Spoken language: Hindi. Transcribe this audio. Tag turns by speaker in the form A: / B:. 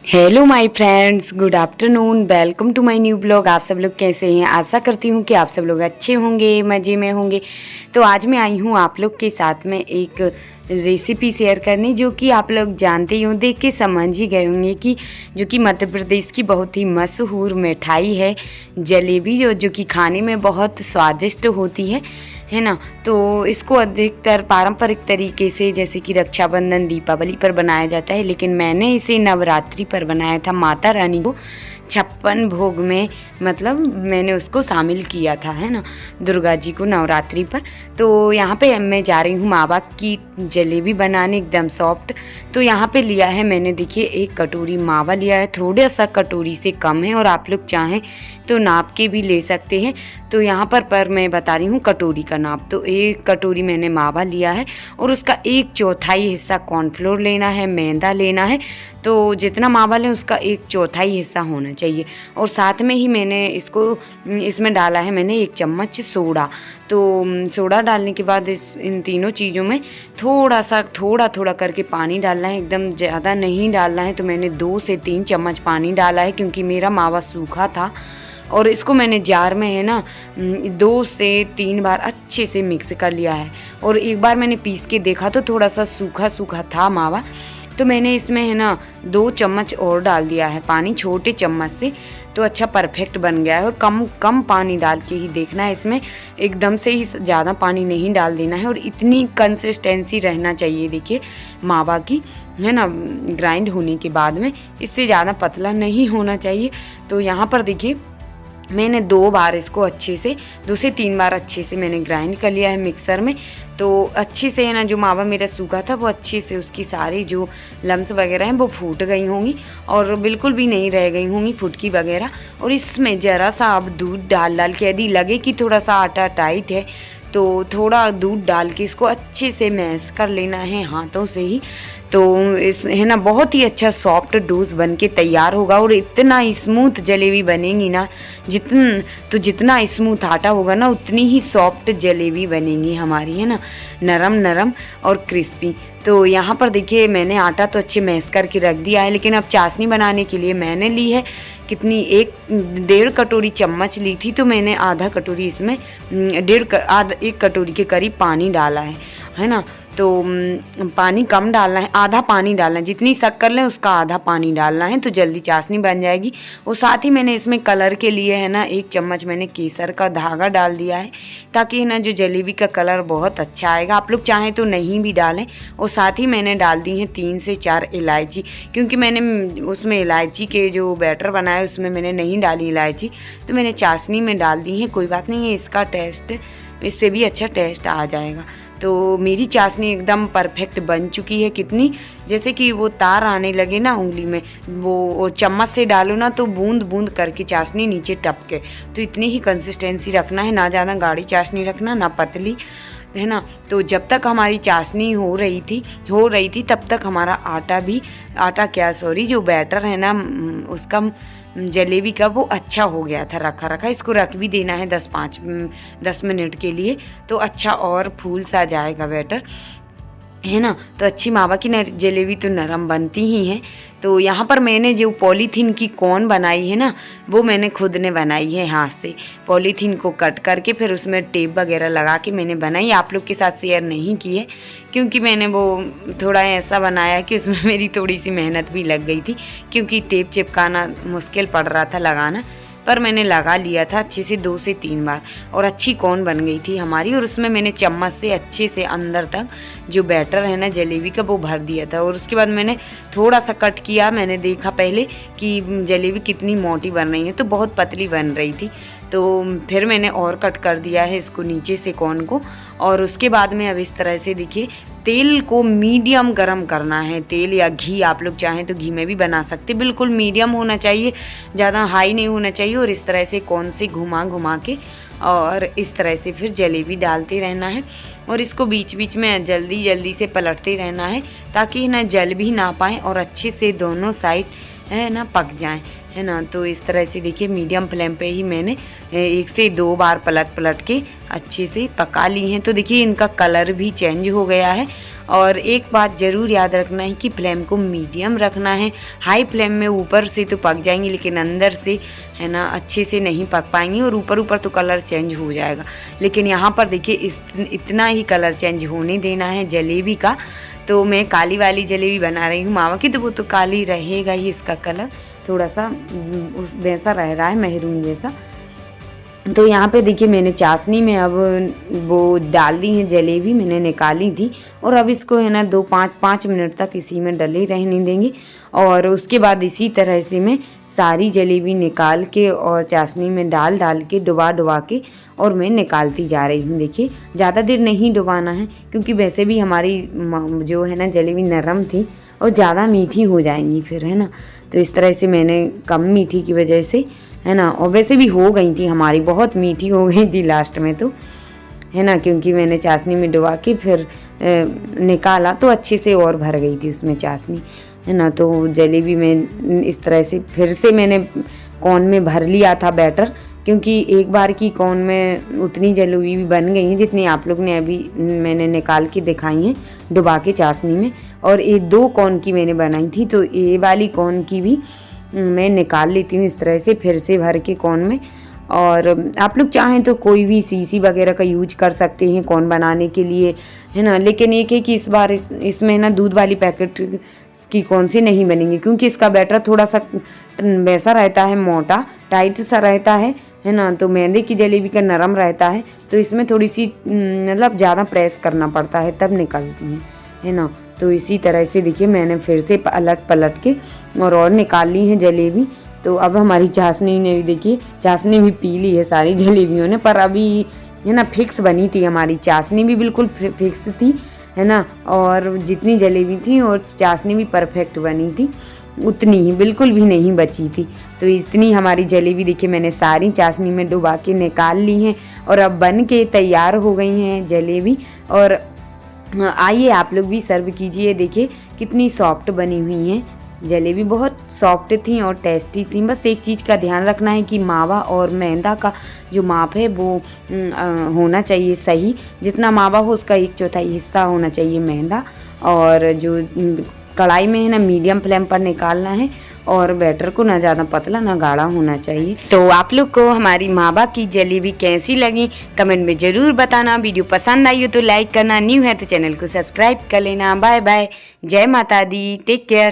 A: Hello my friends, good afternoon. Welcome to my new blog. आप सब लोग कैसे हैं? आशा करती हूँ कि आप सब लोग अच्छे होंगे, मज़े में होंगे। तो आज मैं आई हूँ आप लोग के साथ में एक रेसिपी शेयर करने, जो कि आप लोग जानते ही हो, देख के समझ ही गए होंगे कि जो कि मध्य प्रदेश की बहुत ही मशहूर मिठाई है जलेबी, जो कि खाने में बहुत स्वादिष्ट होती है ना। तो इसको अधिकतर पारंपरिक तरीके से जैसे कि रक्षाबंधन, दीपावली पर बनाया जाता है, लेकिन मैंने इसे नवरात्रि पर बनाया था। माता रानी को 56 भोग में मतलब मैंने उसको शामिल किया था, है ना, दुर्गा जी को नवरात्रि पर। तो यहाँ पे मैं जा रही हूँ मावा की जलेबी बनाने, एकदम सॉफ्ट। तो यहाँ पे लिया है मैंने, देखिए, एक कटोरी मावा लिया है, थोड़ा सा कटोरी से कम है, और आप लोग चाहें तो नाप के भी ले सकते हैं। तो यहाँ पर मैं बता रही हूँ कटोरी का नाप। तो एक कटोरी मैंने मावा लिया है, और उसका 1/4 हिस्सा कॉर्नफ्लोर लेना है, मैदा लेना है। तो जितना मावा लें उसका 1/4 हिस्सा होना चाहिए। और साथ में ही मैंने इसमें डाला है मैंने 1 चम्मच सोडा। तो सोडा डालने के बाद इन तीनों चीज़ों में थोड़ा थोड़ा करके पानी डालना है, एकदम ज़्यादा नहीं डालना है। तो मैंने 2 से 3 चम्मच पानी डाला है, क्योंकि मेरा मावा सूखा था। और इसको मैंने जार में, है ना, 2 से 3 बार अच्छे से मिक्स कर लिया है। और एक बार मैंने पीस के देखा तो थोड़ा सा सूखा सूखा था मावा, तो मैंने इसमें, है ना, 2 चम्मच और डाल दिया है पानी, छोटे चम्मच से। तो अच्छा परफेक्ट बन गया है। और कम कम पानी डाल के ही देखना है, इसमें एकदम से ही ज़्यादा पानी नहीं डाल देना है। और इतनी कंसिस्टेंसी रहना चाहिए, देखिए, मावा की, है ना, ग्राइंड होने के बाद में, इससे ज़्यादा पतला नहीं होना चाहिए। तो यहाँ पर देखिए, मैंने 2 बार इसको अच्छे से, 2 से 3 बार अच्छे से मैंने ग्राइंड कर लिया है मिक्सर में। तो अच्छे से, है ना, जो मावा मेरा सूखा था वो अच्छे से, उसकी सारी जो लम्स वगैरह हैं वो फूट गई होंगी, और बिल्कुल भी नहीं रह गई होंगी फुटकी वगैरह। और इसमें ज़रा सा अब दूध डाल के, यदि लगे कि थोड़ा सा आटा टाइट है तो थोड़ा दूध डाल के इसको अच्छे से मैश कर लेना है हाथों से ही। तो इस, है ना, बहुत ही अच्छा सॉफ्ट डोज बन के तैयार होगा। और इतना स्मूथ जलेबी बनेगी ना, जितना स्मूथ आटा होगा ना, उतनी ही सॉफ्ट जलेबी बनेगी हमारी, है ना, नरम नरम और क्रिस्पी। तो यहाँ पर देखिए, मैंने आटा तो अच्छे मैश करके रख दिया है, लेकिन अब चाशनी बनाने के लिए मैंने ली है कितनी, 1.5 कटोरी चम्मच ली थी। तो मैंने आधा कटोरी इसमें 1 कटोरी के करीब पानी डाला है ना। तो पानी कम डालना है, आधा पानी डालना है, जितनी शक्कर लें उसका आधा पानी डालना है, तो जल्दी चाशनी बन जाएगी। और साथ ही मैंने इसमें कलर के लिए, है ना, 1 चम्मच मैंने केसर का धागा डाल दिया है, ताकि, है ना, जो जलेबी का कलर बहुत अच्छा आएगा। आप लोग चाहें तो नहीं भी डालें। और साथ ही मैंने डाल दी है 3 से 4 इलायची, क्योंकि मैंने उसमें इलायची के जो बैटर बनाया उसमें मैंने नहीं डाली इलायची, तो मैंने चाशनी में डाल दी है। कोई बात नहीं है, इसका टेस्ट, इससे भी अच्छा टेस्ट आ जाएगा। तो मेरी चाशनी एकदम परफेक्ट बन चुकी है। कितनी, जैसे कि वो तार आने लगे ना उंगली में, वो चम्मच से डालो ना तो बूंद बूंद करके चाशनी नीचे टपके। तो इतनी ही कंसिस्टेंसी रखना है, ना ज़्यादा गाढ़ी चाशनी रखना, ना पतली, है ना। तो जब तक हमारी चाशनी हो रही थी तब तक हमारा जो बैटर है ना, उसका, जलेबी का, वो अच्छा हो गया था, रखा। इसको रख भी देना है 10 मिनट के लिए, तो अच्छा और फूल सा जाएगा बैटर, है ना। तो अच्छी मावा की जलेबी तो नरम बनती ही है। तो यहाँ पर मैंने जो पॉलीथीन की कोन बनाई है ना, वो मैंने खुद ने बनाई है हाथ से। पॉलीथीन को कट करके फिर उसमें टेप वगैरह लगा के मैंने बनाई। आप लोग के साथ शेयर नहीं की है, क्योंकि मैंने वो थोड़ा ऐसा बनाया कि उसमें मेरी थोड़ी सी मेहनत भी लग गई थी, क्योंकि टेप चिपकाना मुश्किल पड़ रहा था लगाना। पर मैंने लगा लिया था अच्छे से 2 से 3 बार, और अच्छी कोन बन गई थी हमारी। और उसमें मैंने चम्मच से अच्छे से अंदर तक जो बैटर है ना जलेबी का, वो भर दिया था। और उसके बाद मैंने थोड़ा सा कट किया, मैंने देखा पहले कि जलेबी कितनी मोटी बन रही है, तो बहुत पतली बन रही थी। तो फिर मैंने और कट कर दिया है इसको नीचे से कोन को। और उसके बाद में अब इस तरह से, देखिए, तेल को मीडियम गरम करना है। तेल या घी, आप लोग चाहें तो घी में भी बना सकते, बिल्कुल मीडियम होना चाहिए, ज़्यादा हाई नहीं होना चाहिए। और इस तरह से कोन से घुमा के, और इस तरह से फिर जलेबी डालते रहना है। और इसको बीच बीच में जल्दी से पलटते रहना है, ताकि ना जल भी ना पाए और अच्छे से दोनों साइड, है ना, पक जाएं, है ना। तो इस तरह से देखिए, मीडियम फ्लेम पे ही मैंने 1 से 2 बार पलट के अच्छे से पका ली हैं। तो देखिए, इनका कलर भी चेंज हो गया है, और एक बात ज़रूर याद रखना है कि फ्लेम को मीडियम रखना है। हाई फ्लेम में ऊपर से तो पक जाएंगी लेकिन अंदर से है ना अच्छे से नहीं पक पाएंगी और ऊपर ऊपर तो कलर चेंज हो जाएगा। लेकिन यहाँ पर देखिए इतना ही कलर चेंज होने देना है जलेबी का। तो मैं काली वाली जलेबी बना रही हूँ मावा की, तो वो तो काली रहेगा ही, इसका कलर थोड़ा सा उस वैसा रह रहा है मेहरून जैसा। तो यहाँ पे देखिए मैंने चाशनी में अब वो डाल दी है जलेबी, मैंने निकाली थी और अब इसको है ना 5 मिनट तक इसी में डले रहने देंगे। और उसके बाद इसी तरह से मैं सारी जलेबी निकाल के और चाशनी में डाल के डुबा के और मैं निकालती जा रही हूँ। देखिए ज़्यादा देर नहीं डुबाना है क्योंकि वैसे भी हमारी जो है ना जलेबी नरम थी और ज़्यादा मीठी हो जाएंगी फिर, है ना। तो इस तरह से मैंने कम मीठी की वजह से, है ना, और वैसे भी हो गई थी हमारी, बहुत मीठी हो गई थी लास्ट में तो, है ना, क्योंकि मैंने चाशनी में डुबा के फिर निकाला तो अच्छे से और भर गई थी उसमें चाशनी, है ना। तो जलेबी में इस तरह से फिर से मैंने कौन में भर लिया था बैटर, क्योंकि एक बार की कौन में उतनी जलेबी भी बन गई हैं जितनी आप लोग ने अभी मैंने निकाल के दिखाई हैं डुबा के चाशनी में। और ये 2 कौन की मैंने बनाई थी, तो ये वाली कौन की भी मैं निकाल लेती हूँ इस तरह से फिर से भर के कौन में। और आप लोग चाहें तो कोई भी सीसी वगैरह का यूज कर सकते हैं कौन बनाने के लिए, है ना। लेकिन एक है कि इस बार इसमें ना दूध वाली पैकेट की कौन सी नहीं बनेंगी क्योंकि इसका बैटर थोड़ा सा वैसा रहता है, मोटा टाइट सा रहता है ना। तो मैदे की जलेबी का नरम रहता है तो इसमें थोड़ी सी मतलब ज़्यादा प्रेस करना पड़ता है तब निकलती है ना। तो इसी तरह से देखिए मैंने फिर से पलट के और निकाल ली है जलेबी। तो अब हमारी चाशनी ने भी देखिए चाशनी भी पी ली है सारी जलेबियों ने, पर अभी है ना फिक्स बनी थी हमारी चाशनी भी, बिल्कुल फिक्स थी, है ना। और जितनी जलेबी थी और चाशनी भी परफेक्ट बनी थी, उतनी ही बिल्कुल भी नहीं बची थी। तो इतनी हमारी जलेबी देखिए मैंने सारी चाशनी में डुबा के निकाल ली हैं और अब बन के तैयार हो गई हैं जलेबी। और आइए आप लोग भी सर्व कीजिए। देखिए कितनी सॉफ्ट बनी हुई हैं जलेबी, बहुत सॉफ्ट थी और टेस्टी थी। बस एक चीज़ का ध्यान रखना है कि मावा और मैदा का जो माप है वो होना चाहिए सही। जितना मावा हो उसका 1/4 हिस्सा होना चाहिए मैदा। और जो कढ़ाई में है ना मीडियम फ्लेम पर निकालना है और बैटर को ना ज़्यादा पतला ना गाढ़ा होना चाहिए। तो आप लोग को हमारी मावा की जलेबी कैसी लगी कमेंट में ज़रूर बताना। वीडियो पसंद आई हो तो लाइक करना, न्यू है तो चैनल को सब्सक्राइब कर लेना। बाय बाय, जय माता दी, टेक केयर।